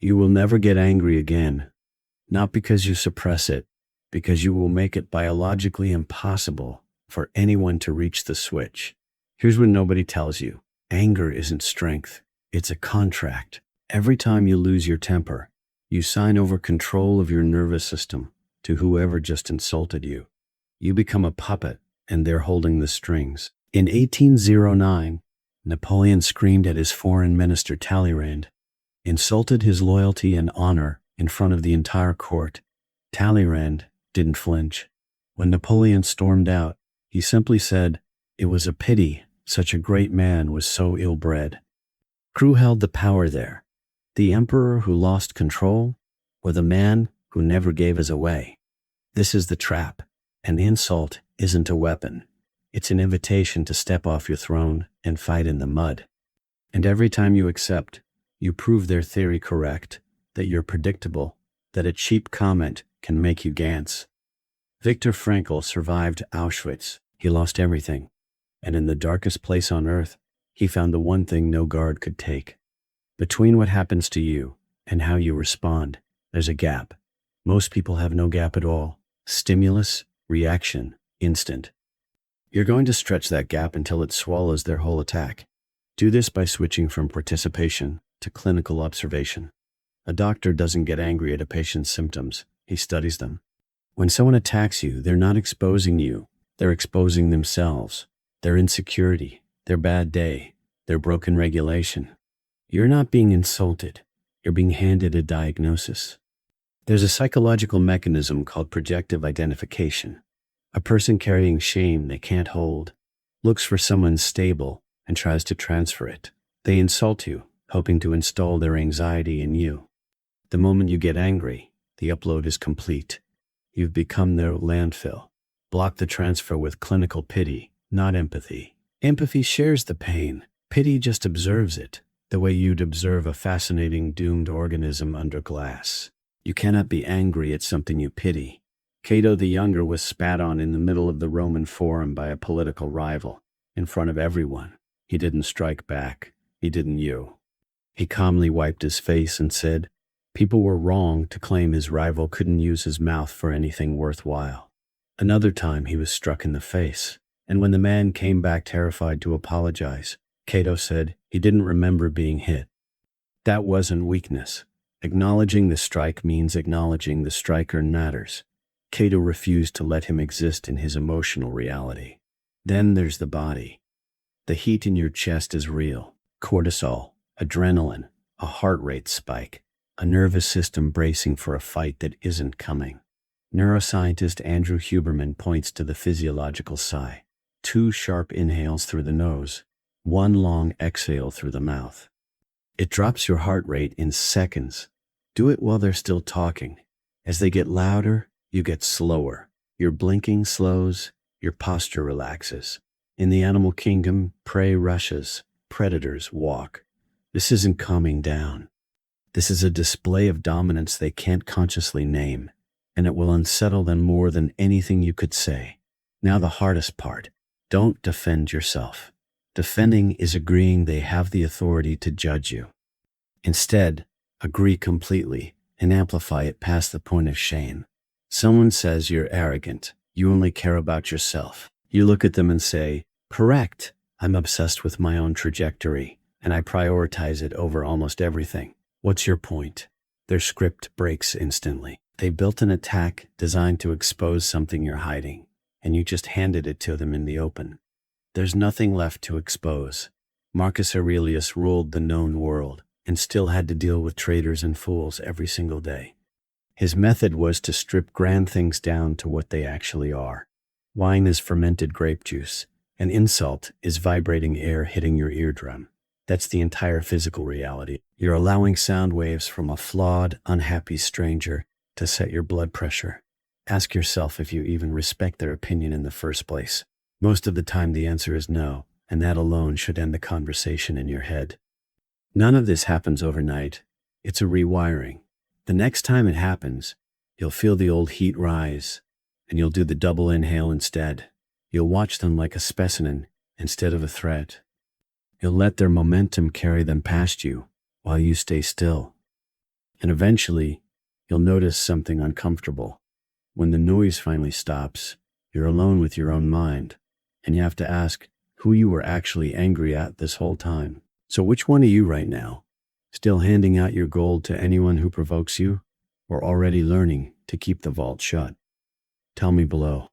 You will never get angry again. Not because you suppress it, because you will make it biologically impossible for anyone to reach the switch. Here's what nobody tells you. Anger isn't strength. It's a contract. Every time you lose your temper, you sign over control of your nervous system to whoever just insulted you. You become a puppet, and they're holding the strings. In 1809, Napoleon screamed at his foreign minister Talleyrand, insulted his loyalty and honor in front of the entire court. Talleyrand didn't flinch. When Napoleon stormed out, he simply said, "It was a pity such a great man was so ill-bred." Who held the power there? The emperor who lost control, or the man who never gave us away? This is the trap. An insult isn't a weapon. It's an invitation to step off your throne and fight in the mud. And every time you accept, you prove their theory correct, that you're predictable, that a cheap comment can make you Gantz. Viktor Frankl survived Auschwitz. He lost everything. And in the darkest place on earth, he found the one thing no guard could take. Between what happens to you and how you respond, there's a gap. Most people have no gap at all. Stimulus, reaction, instant. You're going to stretch that gap until it swallows their whole attack. Do this by switching from participation to clinical observation. A doctor doesn't get angry at a patient's symptoms. He studies them. When someone attacks you, they're not exposing you. They're exposing themselves, their insecurity, their bad day, their broken regulation. You're not being insulted. You're being handed a diagnosis. There's a psychological mechanism called projective identification. A person carrying shame they can't hold looks for someone stable and tries to transfer it. They insult you, hoping to install their anxiety in you. The moment you get angry, the upload is complete. You've become their landfill. Block the transfer with clinical pity, not empathy. Empathy shares the pain. Pity just observes it, the way you'd observe a fascinating doomed organism under glass. You cannot be angry at something you pity. Cato the Younger was spat on in the middle of the Roman Forum by a political rival, in front of everyone. He didn't strike back. He didn't you. He calmly wiped his face and said, people were wrong to claim his rival couldn't use his mouth for anything worthwhile. Another time he was struck in the face, and when the man came back terrified to apologize, Cato said he didn't remember being hit. That wasn't weakness. Acknowledging the strike means acknowledging the striker matters. Cato refused to let him exist in his emotional reality. Then there's the body. The heat in your chest is real. Cortisol, adrenaline, a heart rate spike, a nervous system bracing for a fight that isn't coming. Neuroscientist Andrew Huberman points to the physiological sigh. 2 sharp inhales through the nose, 1 long exhale through the mouth. It drops your heart rate in seconds. Do it while they're still talking. As they get louder, you get slower. Your blinking slows, your posture relaxes. In the animal kingdom, prey rushes, predators walk. This isn't calming down. This is a display of dominance they can't consciously name, and it will unsettle them more than anything you could say. Now the hardest part. Don't defend yourself. Defending is agreeing they have the authority to judge you. Instead, agree completely and amplify it past the point of shame. Someone says you're arrogant. You only care about yourself. You look at them and say, correct. I'm obsessed with my own trajectory, and I prioritize it over almost everything. What's your point? Their script breaks instantly. They built an attack designed to expose something you're hiding, and you just handed it to them in the open. There's nothing left to expose. Marcus Aurelius ruled the known world and still had to deal with traitors and fools every single day. His method was to strip grand things down to what they actually are. Wine is fermented grape juice. An insult is vibrating air hitting your eardrum. That's the entire physical reality. You're allowing sound waves from a flawed, unhappy stranger to set your blood pressure. Ask yourself if you even respect their opinion in the first place. Most of the time the answer is no, and that alone should end the conversation in your head. None of this happens overnight. It's a rewiring. The next time it happens, you'll feel the old heat rise, and you'll do the double inhale instead. You'll watch them like a specimen instead of a threat. You'll let their momentum carry them past you while you stay still. And eventually, you'll notice something uncomfortable. When the noise finally stops, you're alone with your own mind, and you have to ask who you were actually angry at this whole time. So which one are you right now? Still handing out your gold to anyone who provokes you, or already learning to keep the vault shut? Tell me below.